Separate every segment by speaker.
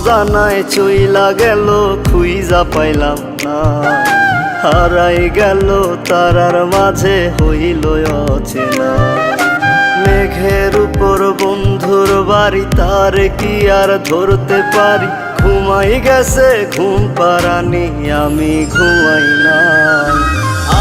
Speaker 1: অজানায় চইলা গেল খুইজা পাইলাম না, হারাই গেল তারার মাঝে হইল অচেনা। মেঘের উপর বন্ধুর বাড়ি, তার কি আর ধরতে পারি? ঘুমাই গেছে ঘুম পারানি, আমি ঘুমাই না।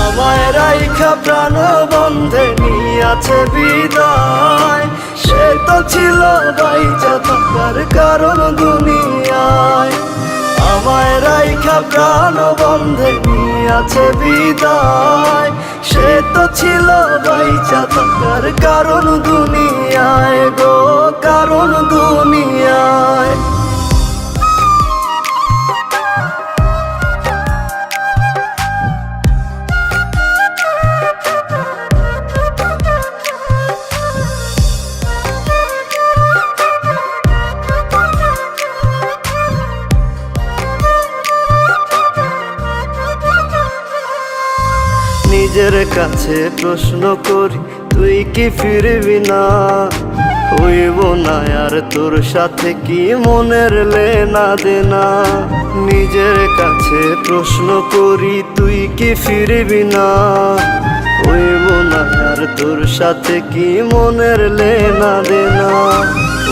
Speaker 1: আমায় রাইখা প্রাণ বন্ধে নিয়াছে বিদায়, সে তো ছিল বাইচা থাকার কারণ দুনিয়ায়। আমায় রাইখা প্রাণ বন্ধে নিয়াছে বিদায়, সে তো ছিল বাইচা থাকার কারণ দুনিয়ায় গো, কারণ দুনিয়ায়। নিজের কাছে প্রশ্ন করি, তুই কি ফিরবি না? হইব না আর তোর সাথে কি মনের লেনা দেনা? নিজের কাছে প্রশ্ন করি, তুই কি ফিরবি না? হইব না আর তোর সাথে কি মনের লেনা দেনা?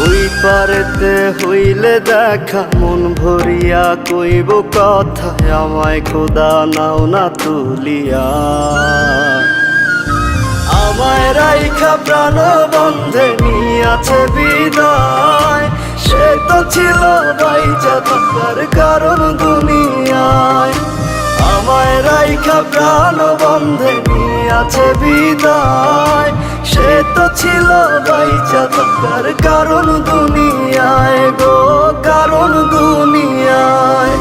Speaker 1: ওই পারেতে হইলে দেখা মন ভরিয়া কইব কথা, আমায় খোদা নাও না তুলিয়া। আমায় রাইখা প্রাণ বন্ধে নিয়াছে বিদায়, সে তো ছিল বাইচা থাকার কারণ দুনিয়ায়। আমায় রাইখা প্রাণ বন্ধে নিয়াছে বিদায়, সে তো ছিল বাইচা থাকার কারণ দুনিয়ায় গো, কারণ দুনিয়ায়।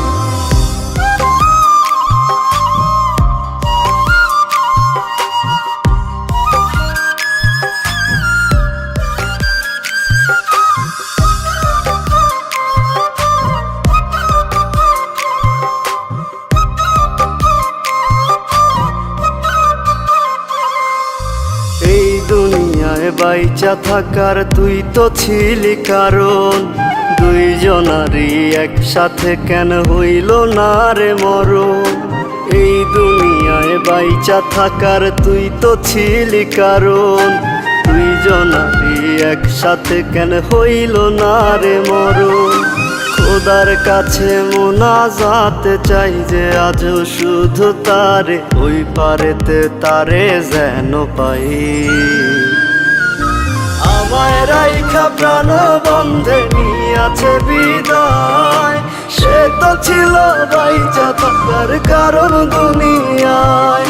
Speaker 1: এই দুনিয়ায় বাইচা থাকার তুই তো ছিলি কারণ, দুইজনারই একসাথে কেন হইল না রে মরণ? এই দুনিয়ায় বাইচা থাকার তুই তো ছিলি কারণ, দুইজনারই একসাথে কেন হইল না রে মরণ? খোদার কাছে মোনাজাত চাই যে আজও শুধু তারে, ওই পারেতে তারে যেন পাই। আমায় রাইখা প্রাণ বন্ধে নিয়াছে বিদায়, সে তো ছিল বাইচা থাকার কারণ দুনিয়ায়।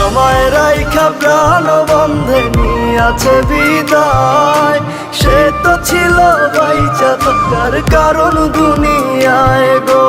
Speaker 1: আমায় রাইখা প্রাণ বন্ধে নিয়াছে বিদায়, সে তো ছিল বাইচা থাকার কারণ দুনিয়ায় গো,